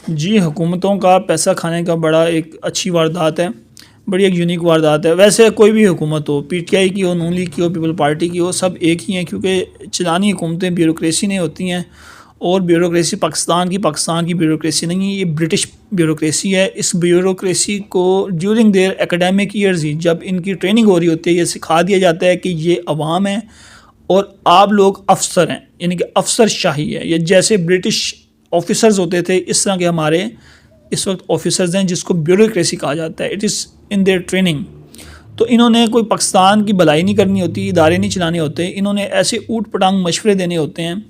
जी, हुकूमतों का पैसा खाने का बड़ा एक अच्छी वारदात है, बड़ी एक यूनिक वारदात है। वैसे कोई भी हुकूमत हो, पीटीआई की हो, नून लीग की हो, पीपल पार्टी की हो, सब एक ही हैं क्योंकि चलानी हुकूमतें ब्यूरोक्रेसी नहीं होती हैं। और ब्यूरोक्रेसी पाकिस्तान की ब्यूरोक्रेसी नहीं है, ये ब्रिटिश ब्यूरोक्रेसी है। इस ब्यूरोक्रेसी को during their academic years he जब इनकी ट्रेनिंग हो रही होती है, ये सिखा दिया जाता है कि ये अवाम है और आप लोग अफसर हैं, यानी कि अफसरशाही है। ये जैसे ब्रिटिश ऑफिसर्स होते थे, इस तरह के हमारे इस वक्त ऑफिसर्स हैं जिसको ब्यूरोक्रेसी कहा जाता है। It is in their training. तो इन्होंने कोई पाकिस्तान की भलाई नहीं करनी होती, इदारे नहीं चलाने होते, इन्होंने ऐसे ऊट पटांग मशवरे देने होते हैं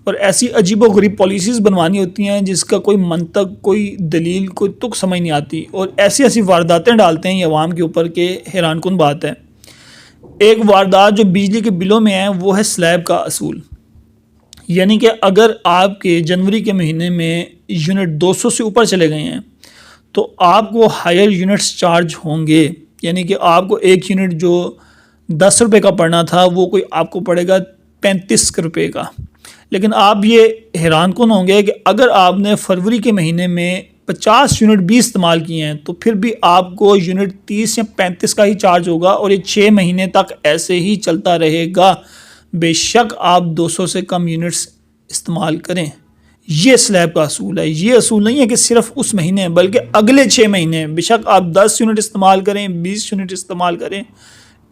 और ऐसी अजीबो गरीब पॉलिसीज़ बनवानी होती हैं जिसका कोई मंतक, कोई दलील, कोई तुक समझ नहीं आती। और ऐसी ऐसी वारदातें डालते हैं ये अवाम के ऊपर के हैरान कुन बात है। एक वारदात जो बिजली के बिलों में है वो है स्लैब का असूल। यानी कि अगर आपके जनवरी के महीने में यूनिट 200 से ऊपर चले गए हैं तो आपको हायर यूनिट्स चार्ज होंगे। यानी कि आपको एक यूनिट जो 10 रुपये का पड़ना था वो कोई आपको पड़ेगा 35 रुपये का। लेकिन आप ये हैरान कौन होंगे कि अगर आपने फरवरी के महीने में 50 यूनिट भी इस्तेमाल किए हैं तो फिर भी आपको यूनिट 30 या 35 का ही चार्ज होगा और ये 6 महीने तक ऐसे ही चलता रहेगा, बेशक आप 200 से कम यूनिट्स इस्तेमाल करें। ये स्लैब का असूल है। ये असूल नहीं है कि सिर्फ उस महीने बल्कि अगले 6 महीने, बेशक आप 10 यूनिट इस्तेमाल करें, 20 यूनिट इस्तेमाल करें,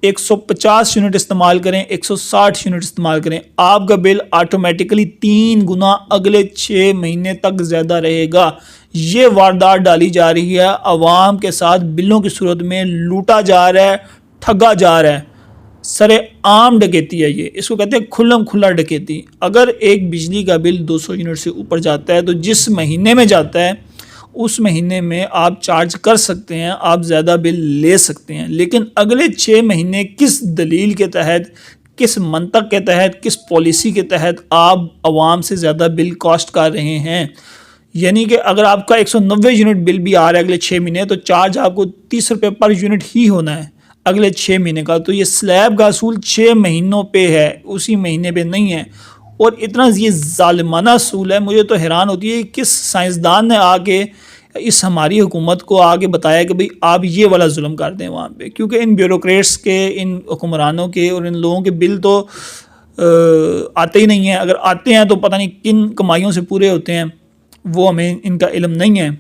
150 यूनिट इस्तेमाल करें, 160 यूनिट इस्तेमाल करें, आपका बिल ऑटोमेटिकली 3 गुना अगले 6 महीने तक ज़्यादा रहेगा। ये वारदात डाली जा रही है, आवाम के साथ बिलों की सूरत में लूटा जा रहा है, ठगा जा रहा है। सरे आम डकैती है ये, इसको कहते हैं खुल्लम खुल्ला डकैती। अगर एक बिजली का बिल 200 यूनिट से ऊपर जाता है तो जिस महीने में जाता है उस महीने में आप चार्ज कर सकते हैं, आप ज़्यादा बिल ले सकते हैं। लेकिन अगले 6 महीने किस दलील के तहत, किस मंतक के तहत, किस पॉलिसी के तहत आप आवाम से ज़्यादा बिल कॉस्ट कर रहे हैं। यानी कि अगर आपका 190 यूनिट बिल भी आ रहा है अगले 6 महीने तो चार्ज आपको 30 रुपये पर यूनिट ही होना है अगले 6 महीने का। तो ये स्लैब का असूल 6 महीनों पे है, उसी महीने पे नहीं है। और इतना ये जालिमाना असूल है, मुझे तो हैरान होती है किस साइंसदान ने आके इस हमारी हुकूमत को आगे बताया कि भाई आप ये वाला जुल्म कर दें वहाँ पे। क्योंकि इन ब्यूरोक्रेट्स के, इन हुक्मरानों के और इन लोगों के बिल तो आते ही नहीं हैं। अगर आते हैं तो पता नहीं किन कमाइयों से पूरे होते हैं, वो हमें इनका इल्म नहीं है।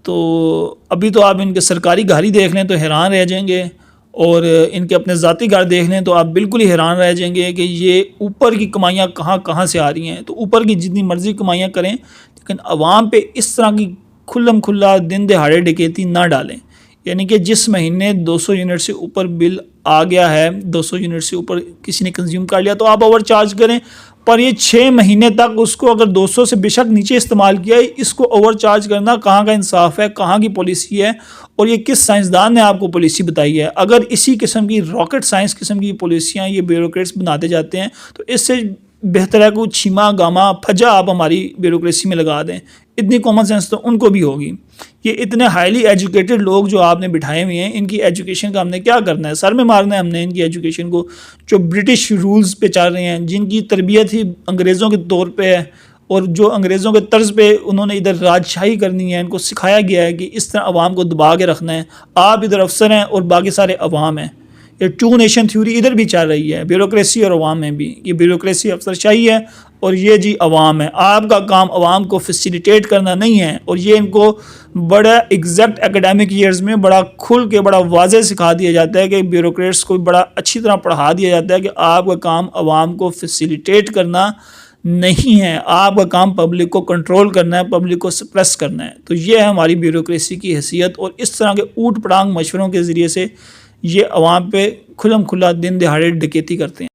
तो अभी तो आप इनके सरकारी घर ही देख लें तो हैरान रह जाएंगे और इनके अपने ज़ाती घर देख लें तो आप बिल्कुल ही हैरान रह जाएंगे कि ये ऊपर की कमाइयाँ कहाँ कहाँ से आ रही हैं। तो ऊपर की जितनी मर्ज़ी कमाइयाँ करें लेकिन आवाम पे इस तरह की खुल्लम खुल्ला दिन दहाड़े डकैती ना डालें। यानी कि जिस महीने 200 यूनिट से ऊपर बिल आ गया है, 200 यूनिट से ऊपर किसी ने कंज्यूम कर लिया तो आप ओवर चार्ज करें। पर ये 6 महीने तक उसको अगर 200 से बेशक नीचे इस्तेमाल किया है, इसको ओवर चार्ज करना कहाँ का इंसाफ है, कहाँ की पॉलिसी है और ये किस साइंसदान ने आपको पॉलिसी बताई है। अगर इसी किस्म की रॉकेट साइंस किस्म की पॉलिसियाँ ये ब्यूरोक्रेट्स बनाते जाते हैं तो इससे बेहतर है कुछ छीमा गामा फजा आप हमारी ब्यूरोक्रेसी में लगा दें। इतनी कॉमन सेंस तो उनको भी होगी। ये इतने हाईली एजुकेटेड लोग जो आपने बिठाए हुए हैं, इनकी एजुकेशन का हमने क्या करना है, सर में मारना है हमने इनकी एजुकेशन को, जो ब्रिटिश रूल्स पे चल रहे हैं, जिनकी तरबियत ही अंग्रेज़ों के तौर पे है और जो अंग्रेज़ों के तर्ज पे उन्होंने इधर राजशाही करनी है। इनको सिखाया गया है कि इस तरह अवाम को दबा के रखना है। आप इधर अफसर हैं और बाकी सारे अवाम हैं। ये टू नेशन थ्योरी इधर भी चल रही है, ब्यूरोक्रेसी और अवाम में भी। ये ब्यूरोक्रेसी अफसरशाही है और ये जी अवाम है। आपका काम अवाम को फैसिलिटेट करना नहीं है। और ये इनको बड़ा एग्जैक्ट एकेडमिक ईयर्स में बड़ा खुल के बड़ा वाज़े सिखा दिया जाता है कि ब्यूरोक्रेट्स को बड़ा अच्छी तरह पढ़ा दिया जाता है कि आपका काम अवाम को फैसिलिटेट करना नहीं है, आपका काम पब्लिक को कंट्रोल करना है, पब्लिक को सप्रेस करना है। तो ये है हमारी ब्यूरोक्रेसी की हैसियत। और इस तरह के ऊट पटांग मशवरों के ज़रिए से ये अवाम पे खुल्लम खुल्ला दिन दहाड़े डकैती करते हैं।